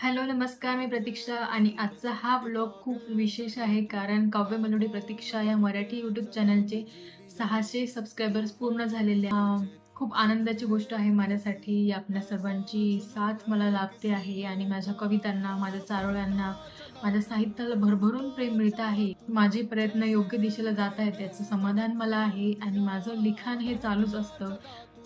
Hello, नमस्कार. मी प्रतीक्षा आणि आजचा हा व्लॉग खूप विशेष आहे, कारण काव्य मेलोडी प्रतीक्षा या मराठी यूट्यूब चॅनलचे 600 सबस्क्रायबर्स पूर्ण झालेले खूप आनंदाची गोष्ट आहे माझ्यासाठी. आपल्या सर्वांची साथ मला लाभते आहे आणि माझ्या कवितांना, माझ्या चारोळ्यांना, माझ्या साहित्याला भरभरून प्रेम मिळत आहे. माझे प्रयत्न योग्य दिशेला जात आहेत याचं समाधान मला आहे आणि माझं लिखाण हे चालूच असतं.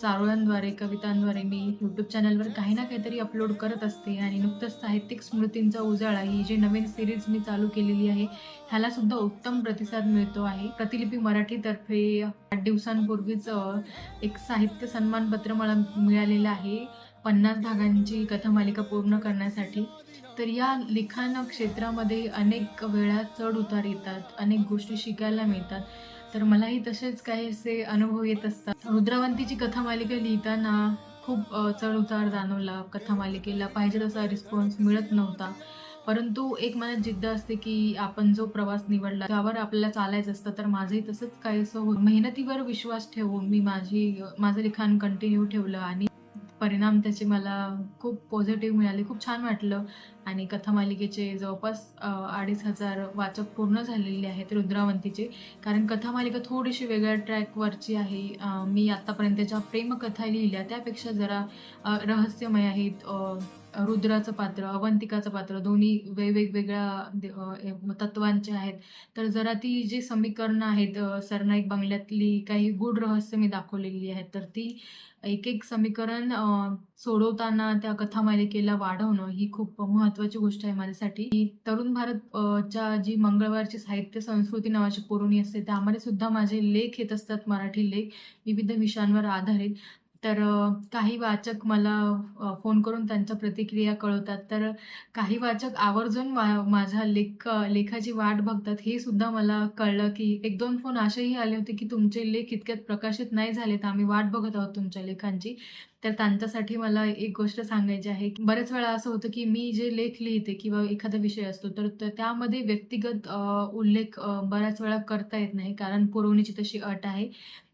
चारोळ्यांद्वारे, कवितांद्वारे मी यूट्यूब चॅनलवर काही ना काहीतरी अपलोड करत असते आणि नुकतंच साहित्यिक स्मृतींचा उजाळा ही जी नवीन सिरीज मी चालू केलेली आहे, ह्याला सुद्धा उत्तम प्रतिसाद मिळतो आहे. प्रतिलिपी मराठीतर्फे 8 दिवसांपूर्वीच एक साहित्य सन्मानपत्र मला मिळालेलं आहे, 50 भागांची कथामालिका पूर्ण करण्यासाठी. तर या लिखाण क्षेत्रामध्ये अनेक वेळा चढ-उतार येतात, अनेक गोष्टी शिकायला मिळतात. तर मलाही तसेच काहीसे अनुभव येत असतात. रुद्रावंतीची कथामालिका लिहिताना खूप चढ-उतार जाणवला. कथामालिकेला पाहिजे तसा रिस्पॉन्स मिळत नव्हता. परंतु एक मनात जिद्द असते, की आपण जो प्रवास निवडला त्यावर आपल्याला चालायचं असतं. तर माझंही तसंच काहीसं मेहनतीवर विश्वास ठेवून मी माझं लिखाण कंटिन्यू ठेवलं आणि परिणाम त्याचे मला खूप पॉझिटिव्ह मिळाले. खूप छान वाटलं आणि कथामालिकेचे जवळपास 2,500 वाचक पूर्ण झालेले आहेत रुद्रावंतीचे. कारण कथामालिका थोडीशी वेगळ्या ट्रॅकवरची आहे. मी आत्तापर्यंतच्या प्रेमकथा लिहिल्या त्यापेक्षा जरा रहस्यमय आहेत. रुद्राचं पात्र, अवंतिकाचं पात्र दोन्ही तत्त्वांचे आहेत. तर जरा ती जी समीकरणं आहेत सरनाईक बंगल्यातली काही गूढ रहस्य मी दाखवलेली आहेत. तर ती एक-एक समीकरण सोडवताना त्या कथामालिकेला वाढवणं ही खूप महत्त्वाची गोष्ट आहे माझ्यासाठी. की तरुण भारत च्या जी मंगळवारची साहित्य संस्कृती नावाची पुरवणी असते, त्यामध्ये सुद्धा माझे लेख येत असतात, मराठी लेख विविध विषयांवर आधारित. तर काही वाचक मला फोन करून त्यांच्या प्रतिक्रिया कळवतात. तर काही वाचक आवर्जून माझ्या लेखाची वाट बघतात. हे सुद्धा मला कळलं, की 1-2 फोन असेही आले होते, की तुमचे लेख इतक्यात प्रकाशित नाही झालेत. आम्ही वाट बघत आहोत तुमच्या लेखांची. तर त्यांच्यासाठी मला एक गोष्ट सांगायची आहे, की बरेच वेळा असं होतं, की मी जे लेख लिहिते किंवा एखादा विषय असतो, तर त्यामध्ये व्यक्तिगत उल्लेख बऱ्याच वेळा करता येत नाही, कारण पुरवणीची तशी अट आहे.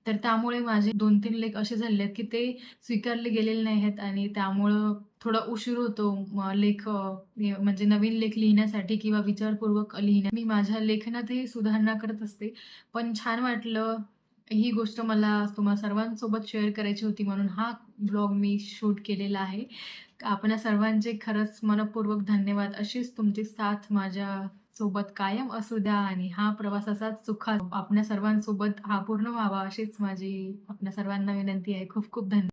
तर त्यामुळे माझे 2-3 लेख असे झालेले आहेत, की ते स्वीकारले गेलेले नाही आहेत आणि त्यामुळं थोडा उशीर होतो म्हणजे नवीन लेख लिहिण्यासाठी किंवा विचारपूर्वक लिहिण्या मी माझ्या लेखनातही सुधारणा करत असते. पण छान वाटलं, ही गोष्ट मला तुम्हा सर्वांसोबत शेअर करायची होती म्हणून हा ब्लॉग मी शूट केलेला आहे. आपणा सर्वांचे खरंच मनःपूर्वक धन्यवाद. अशीच तुमची साथ माझ्यासोबत कायम असू द्या आणि हा प्रवास असाच सुखात आपणा सर्वांसोबत हा पूर्ण व्हावा, अशीच माझी आपणा सर्वांना विनंती आहे. खूप खूप धन्यवाद.